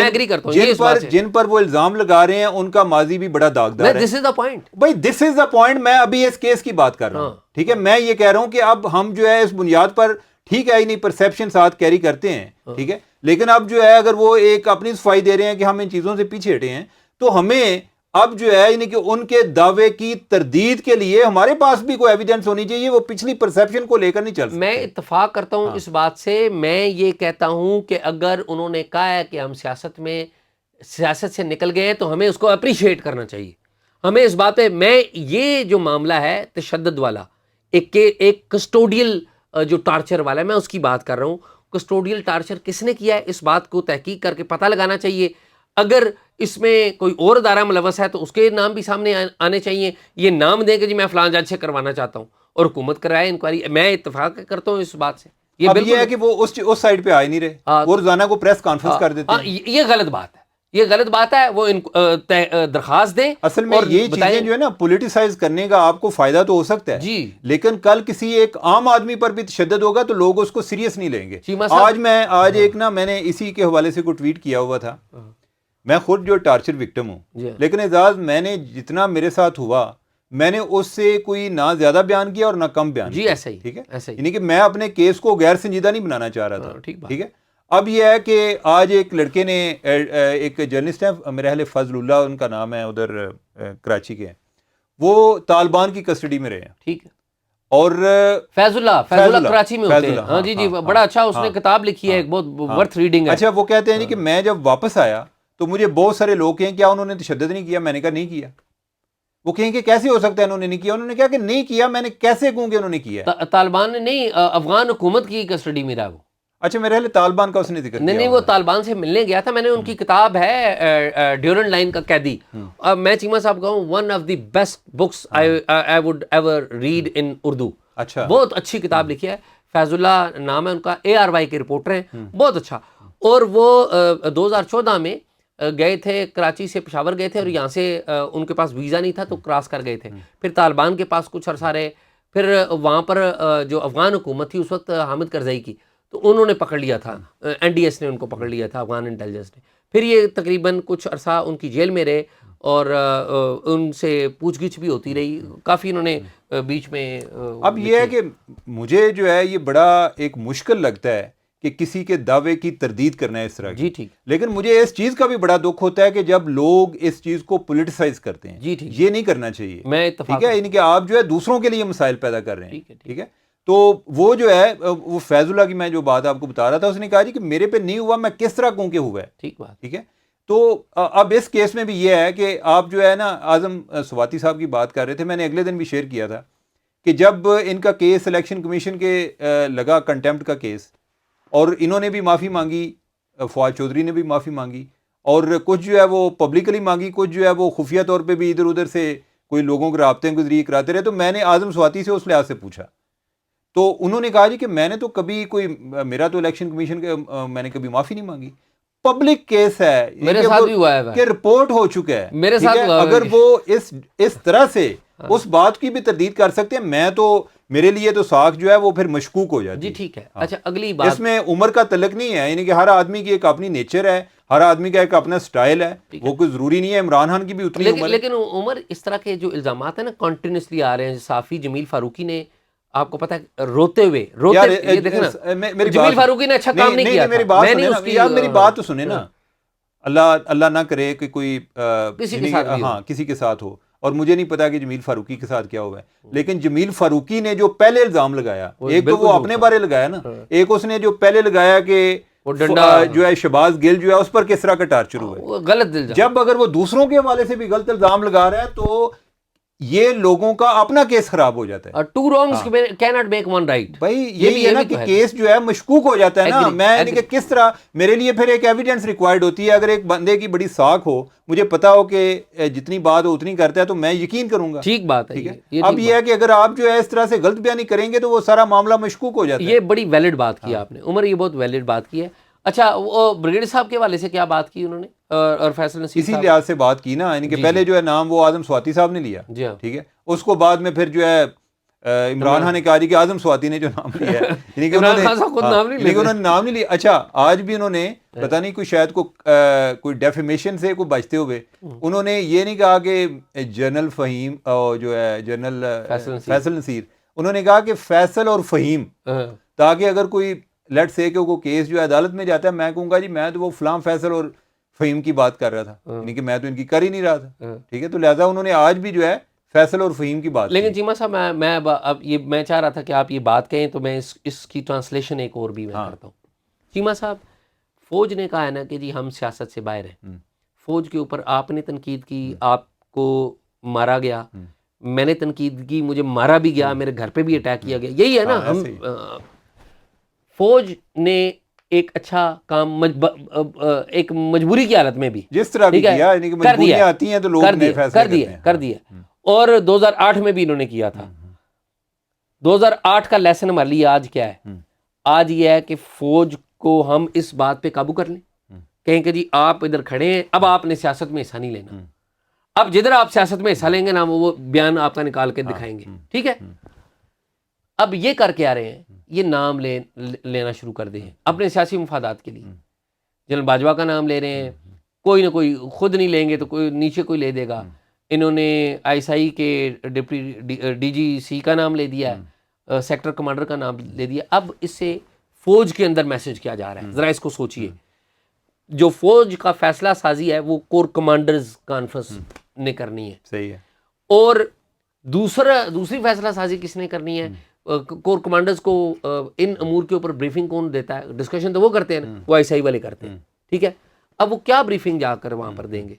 جن پر وہ الزام لگا رہے ہیں ان کا ماضی بھی بڑا داغدار ہے. دس از دا پوائنٹ بھائی، دس از دا پوائنٹ. میں ابھی اس کیس کی بات کر رہا ہوں، ٹھیک ہے. میں یہ کہہ رہا ہوں کہ اب ہم جو ہے اس بنیاد پر ٹھیک ہے نہیں پرسیپشن ساتھ کیری کرتے ہیں، ٹھیک ہے، لیکن اب جو ہے اگر وہ ایک اپنی صفائی دے رہے ہیں کہ ہم ان چیزوں سے پیچھے ہٹے ہیں، تو ہمیں اب جو ہے کہ ان کے دعوے کی تردید کے لیے ہمارے پاس بھی کوئی ایویڈنس ہونی چاہیے. وہ پچھلی پرسیپشن کو لے کر نہیں چل سکتے. میں اتفاق کرتا ہوں اس بات سے. میں یہ کہتا ہوں کہ اگر انہوں نے کہا ہے کہ ہم سیاست سے نکل گئے ہیں تو ہمیں اس کو اپریشیٹ کرنا چاہیے. ہمیں اس بات پہ، میں یہ جو معاملہ ہے تشدد والا، ایک کسٹوڈیل جو ٹارچر والا ہے، میں اس کی بات کر رہا ہوں. کسٹوڈیل ٹارچر کس نے کیا ہے اس بات کو تحقیق کر کے پتہ لگانا چاہیے. اگر اس میں کوئی اور ادارہ ملوث ہے تو اس کے نام بھی سامنے آنے چاہیے. یہ نام دیں کہ جی میں فلاں جج سے کروانا چاہتا ہوں اور حکومت کرائے انکوائری. میں اتفاق کرتا ہوں اس بات سے. یہ ہے کہ وہ اس سائڈ پہ آ ہی نہیں رہے، وہ روزانہ کو پریس کانفرنس کر دیتے ہیں. یہ غلط بات ہے، یہ غلط بات ہے. وہ درخواست دیں. اصل میں یہ چیزیں جو ہے نا پولیٹیسائز کرنے کا آپ کو فائدہ تو ہو سکتا ہے جی، لیکن کل کسی ایک عام آدمی پر بھی تشدد ہوگا تو لوگ اس کو سیریس نہیں لیں گے. آج ایک نا میں نے اسی کے حوالے سے کوئی ٹویٹ کیا ہوا تھا. میں خود جو ٹارچر وکٹم ہوں، لیکن اعزاز میں نے جتنا میرے ساتھ ہوا میں نے اس سے کوئی نہ زیادہ بیان کیا اور نہ کم بیان کیا. ایسا ہی، ٹھیک ہے، ایسا ہی. یعنی کہ میں اپنے کیس کو غیر سنجیدہ نہیں بنانا چاہ رہا تھا. ٹھیک ہے. اب یہ ہے کہ آج ایک لڑکے نے، ایک جرنلسٹ ہے میرے خیال فضل اللہ ان کا نام ہے، ادھر کراچی کے ہیں، وہ طالبان کی کسٹڈی میں رہے ہیں. ٹھیک ہے. اور فیض اللہ کراچی میں ہوتے ہیں. ہاں جی، بڑا اچھا اس نے کتاب لکھی ہے، ایک بہت ورتھ ریڈنگ ہے. اچھا، وہ کہتے ہیں کہ میں جب واپس آیا تو مجھے بہت سارے لوگ کہیں کیا انہوں نے تشدد نہیں کیا؟ میں نے کہا نہیں کیا. وہ کہیں کہ کیسے ہو سکتا ہے انہوں نے نہیں کیا؟ انہوں نے کہا کہ نہیں کیا. میں نے کیسے کہوں کہ انہوں نے کیا؟ طالبان نے نہیں، افغان حکومت کی کسٹڈی میں رہا وہ. اچھا، میرے خیال طالبان کا اس نے ذکر کیا. نہیں، وہ طالبان سے ملنے گیا تھا. میں نے ان کی کتاب ہے ڈیورنٹ لائن کا قیدی. میں چیمہ صاحب کہوں one of the best books I would ever read in Urdu. اچھا، بہت اچھی کتاب لکھی ہے. فیض اللہ نام ہے ان کا، ARY کے رپورٹر ہیں، بہت اچھا. اور وہ 2014 میں گئے تھے، کراچی سے پشاور گئے تھے، اور یہاں سے ان کے پاس ویزا نہیں تھا تو کراس کر گئے تھے. پھر طالبان کے پاس کچھ عرصہ رہے. پھر وہاں پر جو افغان حکومت تھی اس وقت حامد کرزئی کی، تو انہوں نے پکڑ لیا تھا، NDS نے ان کو پکڑ لیا تھا، افغان انٹیلیجنس نے. پھر یہ تقریباً کچھ عرصہ ان کی جیل میں رہے اور ان سے پوچھ گچھ بھی ہوتی رہی کافی. انہوں نے بیچ میں اب یہ ہے کہ مجھے جو ہے یہ بڑا ایک مشکل لگتا ہے کہ کسی کے دعوے کی تردید کرنا ہے اس طرح کی. جی ٹھیک. لیکن مجھے اس چیز کا بھی بڑا دکھ ہوتا ہے کہ جب لوگ اس چیز کو پولیٹیسائز کرتے ہیں. جی ٹھیک. یہ نہیں کرنا چاہیے. میں ٹھیک ہے، یعنی کہ آپ جو ہے دوسروں کے لیے مسائل پیدا کر رہے ہیں. ٹھیک ہے. تو وہ جو ہے وہ فیض اللہ کی میں جو بات آپ کو بتا رہا تھا، اس نے کہا جی کہ میرے پہ نہیں ہوا، میں کس طرح کہوں کہ ہوا ہے. ٹھیک بات. ٹھیک ہے. تو اب اس کیس میں بھی یہ ہے کہ آپ جو ہے نا اعظم سواتی صاحب کی بات کر رہے تھے، میں نے اگلے دن بھی شیئر کیا تھا کہ جب ان کا کیس الیکشن کمیشن کے لگا کنٹیمپٹ کا کیس، اور انہوں نے بھی معافی مانگی، فواد چودھری نے بھی معافی مانگی، اور کچھ جو ہے وہ پبلکلی مانگی، کچھ جو ہے وہ خفیہ طور پہ بھی ادھر ادھر سے کوئی لوگوں کے رابطے کے ذریعے کراتے رہے. تو میں نے اعظم سواتی سے اس لحاظ سے پوچھا تو انہوں نے کہا جی کہ میں نے تو کبھی میرا تو الیکشن کمیشن کے میں نے کبھی معافی نہیں مانگی. پبلک کیس ہے، میرے ساتھ بھی ہوا ہے کہ رپورٹ ہو چکا ہے میرے ساتھ. اگر وہ اس طرح سے اس بات کی بھی تردید کر سکتے ہیں، میں تو میرے لیے تو ساکھ جو ہے وہ پھر مشکوک ہو جاتی ہے. جی ٹھیک ہے. اچھا، اگلی بات، اس میں عمر کا تعلق نہیں ہے، یعنی کہ ہر آدمی کی ایک اپنی نیچر ہے، ہر آدمی کا ایک اپنا سٹائل ہے. وہ کوئی ضروری نہیں ہے عمران خان کی بھی اتنی عمر. لیکن عمر اس طرح کے جو الزامات ہیں نا کنٹینیوسلی آ رہے ہیں. صحافی جمیل فاروقی نے، آپ کو پتہ ہے، روتے ہوئے جمیل فاروقی نے اچھا کام نہیں کیا. میری بات تو سنیں نا. اللہ نہ کرے کہ کوئی کسی کے ساتھ ہو، اور مجھے نہیں پتا کہ جمیل فاروقی کے ساتھ کیا ہوا ہے. لیکن جمیل فاروقی نے جو پہلے الزام لگایا، ایک تو وہ اپنے بارے لگایا نا، ایک اس نے جو پہلے لگایا کہ جو ہے شہباز گل جو ہے اس پر کس طرح کا ٹارچر ہوا ہے. غلط الزام. جب اگر وہ دوسروں کے حوالے سے بھی غلط الزام لگا رہا ہے تو یہ لوگوں کا اپنا کیس خراب ہو جاتا ہے. Two wrongs cannot make one right. بھائی یہی ہے نا کہ کیس جو ہے مشکوک ہو جاتا ہے نا. میں کہ کس طرح میرے لیے پھر ایک ایویڈنس ریکوائرڈ ہوتی ہے. اگر ایک بندے کی بڑی ساکھ ہو, مجھے پتا ہو کہ جتنی بات ہو اتنی کرتا ہے, تو میں یقین کروں گا. ٹھیک بات ہے. اب یہ ہے کہ اگر آپ جو ہے اس طرح سے غلط بیانی کریں گے تو وہ سارا معاملہ مشکوک ہو جاتا ہے. یہ بڑی ویلڈ بات کی آپ نے عمر, یہ بہت ویلڈ بات کی ہے. اچھا, وہ بریگیڈیئر صاحب کے حوالے سے کیا بات کی انہوں نے, اور فیصل نصیر اسی لحاظ سے بات کی نا, یعنی کہ پہلے جو ہے نام وہ اعظم سواتی صاحب نے لیا, ٹھیک ہے, اس کو بعد میں پھر جو ہے عمران خان نے کہا کہ اعظم سواتی نے جو نام لیا ہے, یعنی کہ انہوں نے نام نہیں لیا. اچھا, آج بھی انہوں نے پتہ نہیں کوئی شاید کوئی ڈیفیمیشن سے کوئی بچتے ہوئے انہوں نے یہ نہیں کہا کہ جنرل فہیم جو ہے جنرل فیصل نصیر, انہوں نے کہا کہ فیصل اور فہیم, تاکہ اگر کوئی لیٹ سے کہ وہ کیس جو ہے عدالت میں جاتا ہے, میں کہوں گا جی میں تو وہ فلاں فیصل اور فہیم کی بات کر رہا تھا, یعنی کہ میں تو ان کی کر ہی نہیں رہا تھا, ٹھیک ہے. تو لہٰذا انہوں نے آج بھی جو ہے فیصل اور فہیم کی بات. لیکن چیمہ صاحب میں چاہ رہا تھا کہ آپ یہ بات کہیں تو میں اس کی ٹرانسلیشن ایک اور بھی میں کرتا ہوں. چیمہ صاحب, فوج نے کہا ہے نا کہ جی ہم سیاست سے باہر ہیں. فوج کے اوپر آپ نے تنقید کی, آپ کو مارا گیا, میں نے تنقید کی, مجھے مارا بھی گیا, میرے گھر پہ بھی اٹیک کیا گیا. یہی ہے نا. ہم فوج نے ایک اچھا کام ایک مجبوری کی حالت میں بھی جس طرح بھی کیا, یعنی کہ مجبوریاں آتی ہیں تو لوگ نئے فیصلے کر دیا. اور 2008 میں بھی انہوں نے کیا تھا. 2008 کا لیسن ہمارے لیے آج کیا ہے؟ آج یہ ہے کہ فوج کو ہم اس بات پہ قابو کر لیں, کہیں کہ جی آپ ادھر کھڑے ہیں, اب آپ نے سیاست میں حصہ نہیں لینا. اب جدھر آپ سیاست میں حصہ لیں گے نا, وہ بیان آپ کا نکال کے دکھائیں گے, ٹھیک ہے. اب یہ کر کے آ رہے ہیں, یہ نام لینا شروع کر دیں اپنے سیاسی مفادات کے لیے. جنرل باجوہ کا نام لے رہے ہیں, کوئی نہ کوئی, خود نہیں لیں گے تو کوئی نیچے کوئی لے دے گا. انہوں نے آئی ایس آئی کے ڈی جی سی کا نام لے دیا, سیکٹر کمانڈر کا نام لے دیا. اب اس سے فوج کے اندر میسج کیا جا رہا ہے, ذرا اس کو سوچئے. جو فوج کا فیصلہ سازی ہے وہ کور کمانڈرز کانفرنس نے کرنی ہے, صحیح ہے. اور دوسری فیصلہ سازی کس نے کرنی ہے؟ کور کمانڈرز کو ان امور کے اوپر بریفنگ کون دیتا ہے؟ ڈسکشن تو وہ کرتے ہیں نا, وہ آئی ایس آئی والے کرتے ہیں, ٹھیک ہے. اب وہ کیا بریفنگ جا کر وہاں پر دیں گے؟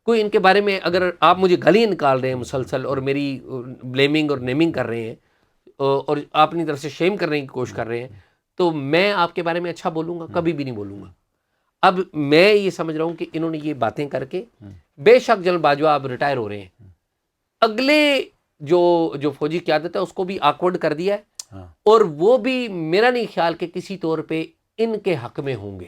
کوئی ان کے بارے میں, اگر آپ مجھے گالیاں نکال رہے ہیں مسلسل اور میری بلیمنگ اور نیمنگ کر رہے ہیں اور آپ اپنی طرف سے شیم کرنے کی کوشش کر رہے ہیں, تو میں آپ کے بارے میں اچھا بولوں گا؟ کبھی بھی نہیں بولوں گا. اب میں یہ سمجھ رہا ہوں کہ انہوں نے یہ باتیں کر کے, بے شک جنرل باجوہ اب ریٹائر ہو رہے ہیں, اگلے جو فوجی قیادت ہے اس کو بھی آکورڈ کر دیا ہے, اور وہ بھی میرا نہیں خیال کہ کسی طور پہ ان کے حق میں ہوں گے.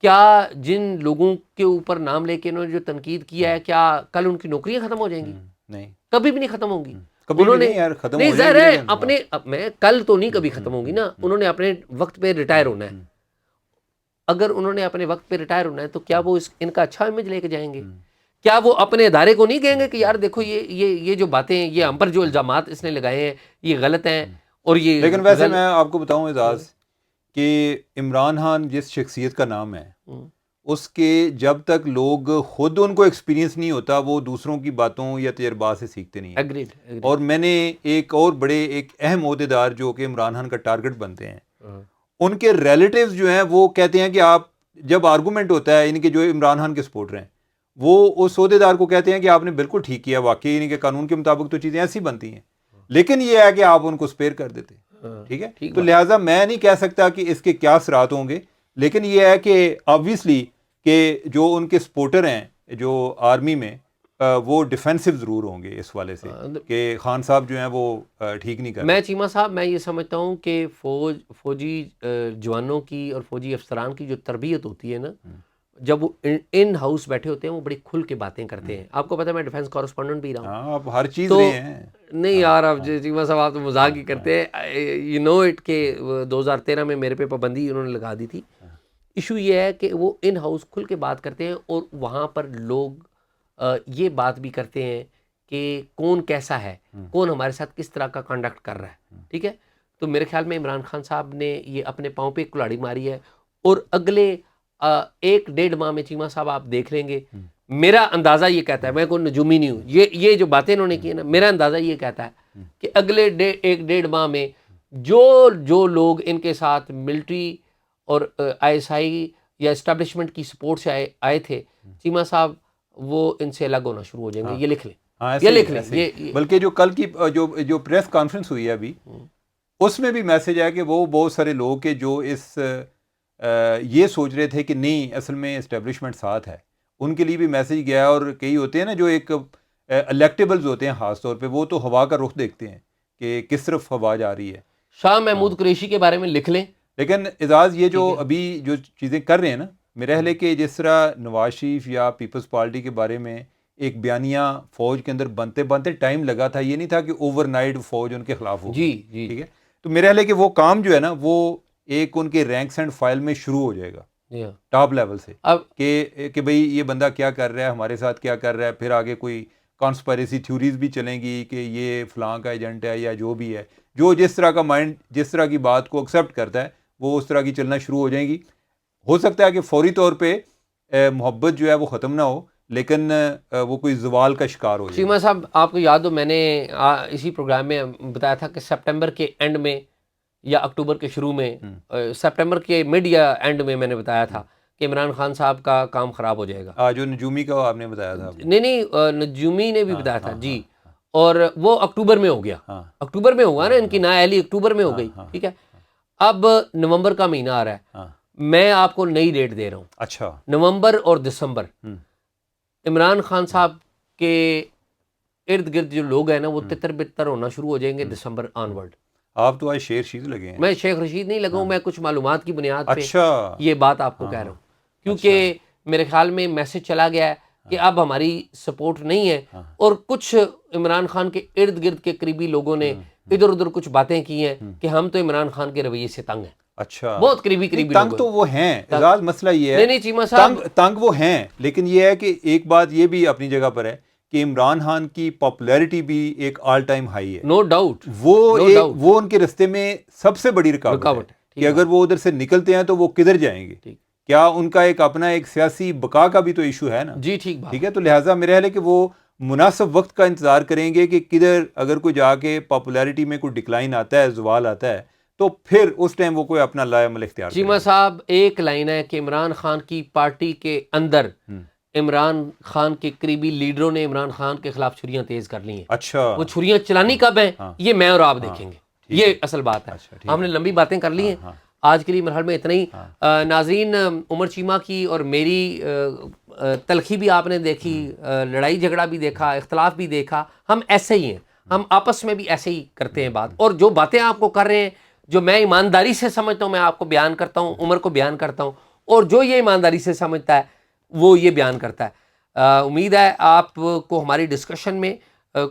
کیا جن لوگوں کے اوپر نام لے کے انہوں نے جو تنقید کیا ہے, کیا کل ان کی نوکریاں ختم ہو جائیں گی؟ نہیں, کبھی بھی نہیں ختم ہوں گی. انہوں نے نہیں, ظاہر ہے اپنے, میں کل تو نہیں کبھی ختم ہوں گی نا, انہوں نے اپنے وقت پہ ریٹائر ہونا ہے. اگر انہوں نے اپنے وقت پہ ریٹائر ہونا ہے تو کیا وہ ان کا اچھا امیج لے کے جائیں گے؟ کیا وہ اپنے ادارے کو نہیں کہیں گے کہ یار دیکھو یہ جو باتیں, یہ ہم پر جو الزامات اس نے لگائے ہیں یہ غلط ہیں؟ اور یہ لیکن ویسے میں آپ کو بتاؤں اعزاز کہ عمران خان جس شخصیت کا نام ہے, اس کے جب تک لوگ خود ان کو ایکسپیرینس نہیں ہوتا وہ دوسروں کی باتوں یا تجربات سے سیکھتے نہیں ہیں. Agreed. اور میں نے ایک اور ایک اہم عہدیدار جو کہ عمران خان کا ٹارگٹ بنتے ہیں, ان کے ریلیٹیوز جو ہیں وہ کہتے ہیں کہ آپ جب آرگومنٹ ہوتا ہے, یعنی کہ جو عمران خان کے سپورٹر ہیں وہ اس عہدیدار کو کہتے ہیں کہ آپ نے بالکل ٹھیک کیا, واقعی یعنی کہ قانون کے مطابق تو چیزیں ایسی بنتی ہیں, لیکن یہ ہے کہ آپ ان کو سپیئر کر دیتے, ٹھیک ہے. تو لہٰذا میں نہیں کہہ سکتا کہ اس کے کیا اثرات ہوں گے, لیکن یہ ہے کہ آبویسلی کہ جو ان کے سپورٹر ہیں جو آرمی میں, وہ ڈیفینسو ضرور ہوں گے اس والے سے کہ خان صاحب جو ہیں وہ ٹھیک نہیں کر رہے. میں چیمہ صاحب, میں یہ سمجھتا ہوں کہ فوجی جوانوں کی اور فوجی افسران کی جو تربیت ہوتی ہے نا, جب وہ ان ہاؤس بیٹھے ہوتے ہیں وہ بڑی کھل کے باتیں کرتے ہیں. آپ کو پتہ ہے میں ڈیفینس کورسپونڈنٹ بھی رہا ہوں. آپ ہر چیز رہے ہیں. نہیں یار, اب چیمہ صاحب آپ تو مذاق ہی کرتے ہیں. یو نو اٹ کہ 2013 میں میرے پہ پابندی انہوں نے لگا دی تھی. ایشو یہ ہے کہ وہ ان ہاؤس کھل کے بات کرتے ہیں, اور وہاں پر لوگ یہ بات بھی کرتے ہیں کہ کون کیسا ہے, کون ہمارے ساتھ کس طرح کا کنڈکٹ کر رہا ہے, ٹھیک ہے. تو میرے خیال میں عمران خان صاحب نے یہ اپنے پاؤں پہ کلاڑی ماری ہے, اور اگلے 1-1.5 ماہ میں چیمہ صاحب آپ دیکھ لیں گے, میرا اندازہ یہ کہتا ہے, میں کوئی نجومی نہیں ہوں, یہ جو باتیں انہوں نے کی نا, میرا اندازہ یہ کہتا ہے کہ اگلے 1-1.5 ماہ میں جو لوگ ان کے ساتھ ملٹری اور آئی ایس آئی یا اسٹیبلشمنٹ کی سپورٹ سے آئے تھے, چیمہ صاحب وہ ان سے الگ ہونا شروع ہو جائیں گے. یہ لکھ لیں. ہاں یہ لکھ لیں. یہ بلکہ جو کل کی جو پریس کانفرنس ہوئی ہے ابھی اس میں بھی میسج ہے کہ وہ بہت سارے لوگ کہ جو اس یہ سوچ رہے تھے کہ نہیں اصل میں اسٹیبلشمنٹ ساتھ ہے, ان کے لیے بھی میسج گیا. اور کئی ہوتے ہیں نا جو ایک الیکٹیبلز ہوتے ہیں خاص طور پہ, وہ تو ہوا کا رخ دیکھتے ہیں کہ کس طرف ہوا جا رہی ہے. شاہ محمود قریشی کے بارے میں لکھ لیں. لیکن اعزاز یہ جو ابھی جو چیزیں کر رہے ہیں نا, میرا خیال ہے کہ جس طرح نواز شریف یا پیپلز پارٹی کے بارے میں ایک بیانیہ فوج کے اندر بنتے بنتے ٹائم لگا تھا, یہ نہیں تھا کہ اوور نائٹ فوج ان کے خلاف ہو. جی جی ٹھیک ہے, تو میرا خیال ہے کہ وہ کام جو ہے نا وہ ایک ان کے رینکس اینڈ فائل میں شروع ہو جائے گا ٹاپ لیول سے, اب کہ بھئی یہ بندہ کیا کر رہا ہے, ہمارے ساتھ کیا کر رہا ہے. پھر آگے کوئی کانسپائریسی تھیوریز بھی چلیں گی کہ یہ فلاں کا ایجنٹ ہے یا جو بھی ہے, جو جس طرح کا مائنڈ جس طرح کی بات کو ایکسیپٹ کرتا ہے وہ اس طرح کی چلنا شروع ہو جائیں گی. ہو سکتا ہے کہ فوری طور پہ محبت جو ہے وہ ختم نہ ہو, لیکن وہ کوئی زوال کا شکار ہو جائے. چیمہ صاحب آپ کو یاد ہو میں نے اسی پروگرام میں بتایا تھا کہ سپٹمبر کے اینڈ میں یا اکتوبر کے شروع میں, سپٹمبر کے مڈ یا اینڈ میں نے بتایا تھا کہ عمران خان صاحب کا کام خراب ہو جائے گا. جو نجومی کا آپ نے بتایا تھا. نہیں نجومی نے بھی بتایا تھا جی, اور وہ اکتوبر میں ہو گیا. اکتوبر میں ہوگا نا, ان کی نااہلی اکتوبر میں ہو گئی. ٹھیک ہے, اب نومبر کا مہینہ آ رہا ہے, میں آپ کو نئی ڈیٹ دے رہا ہوں. اچھا, نومبر اور دسمبر عمران خان صاحب کے ارد گرد جو لوگ ہیں نا وہ تتر بتر ہونا شروع ہو جائیں گے دسمبر آن ورڈ. آپ تو آج شیر شید لگے ہیں. میں شیخ رشید نہیں لگا ہوں, میں کچھ معلومات کی بنیاد پہ اچھا یہ بات آپ کو کہہ رہا ہوں, کیونکہ میرے خیال میں میسج چلا گیا ہے کہ اب ہماری سپورٹ نہیں ہے. اور کچھ عمران خان کے ارد گرد کے قریبی لوگوں نے ادھر ادھر کچھ باتیں کی ہیں کہ ہم تو عمران خان کے رویے سے تنگ ہیں. اچھا, بہت قریبی تنگ تو وہ ہیں اعزاز, مسئلہ یہ ہے نہیں چیمہ صاحب تنگ وہ ہیں, لیکن یہ ہے کہ ایک بات یہ بھی اپنی جگہ پر ہے کہ عمران خان کی پاپولیرٹی بھی ایک آل ٹائم ہائی ہے. نو ڈاؤٹ, وہ ان کے رستے میں سب سے بڑی رکاوٹ ہے کہ اگر وہ ادھر سے نکلتے ہیں تو وہ کدھر جائیں گے. کیا ان کا ایک اپنا ایک سیاسی بقا کا بھی تو ایشو ہے نا. جی ٹھیک ہے, تو لہٰذا میرا خیال ہے کہ وہ مناسب وقت کا انتظار کریں گے کہ کدھر اگر کوئی جا کے پاپولیرٹی میں کوئی ڈکلائن آتا ہے, زوال آتا ہے, تو پھر اس ٹائم وہ کوئی اپنا لا عمل اختیار. چیمہ صاحب ایک لائن ہے کہ عمران خان کی پارٹی کے اندر عمران خان کے قریبی لیڈروں نے عمران خان کے خلاف چھریاں تیز کر لی ہیں. اچھا, وہ چھریاں چلانی کب ہیں یہ میں اور آپ دیکھیں گے, یہ اصل بات ہے. ہم نے لمبی باتیں کر لی ہیں, آج کے لیے مرحلے میں اتنا ہی. ناظرین, عمر چیمہ کی اور میری تلخی بھی آپ نے دیکھی, لڑائی جھگڑا بھی دیکھا, اختلاف بھی دیکھا. ہم ایسے ہی ہیں, ہم آپس میں بھی ایسے ہی کرتے ہیں بات, اور جو باتیں آپ کو کر رہے ہیں جو میں ایمانداری سے سمجھتا ہوں میں آپ کو بیان کرتا ہوں, عمر کو بیان کرتا ہوں, اور جو یہ ایمانداری سے سمجھتا ہے وہ یہ بیان کرتا ہے. امید ہے آپ کو ہماری ڈسکشن میں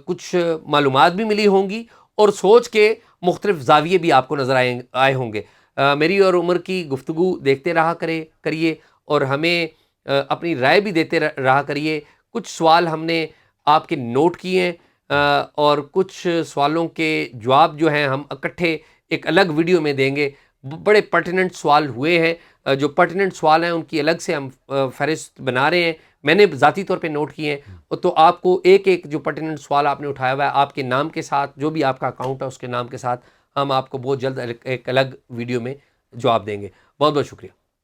کچھ معلومات بھی ملی ہوں گی اور سوچ کے مختلف زاویے بھی آپ کو نظر آئے ہوں گے. میری اور عمر کی گفتگو دیکھتے رہا کریے اور ہمیں اپنی رائے بھی دیتے رہا کریے. کچھ سوال ہم نے آپ کے نوٹ کیے ہیں اور کچھ سوالوں کے جواب جو ہیں ہم اکٹھے ایک الگ ویڈیو میں دیں گے. بڑے پرٹیننٹ سوال ہوئے ہیں, جو پرٹیننٹ سوال ہیں ان کی الگ سے ہم فہرست بنا رہے ہیں, میں نے ذاتی طور پہ نوٹ کیے ہیں. تو آپ کو ایک ایک جو پرٹیننٹ سوال آپ نے اٹھایا ہوا ہے آپ کے نام کے ساتھ, جو بھی آپ کا اکاؤنٹ ہے اس کے نام کے ساتھ, ہم آپ کو بہت جلد ایک الگ ویڈیو میں جواب دیں گے. بہت بہت شکریہ.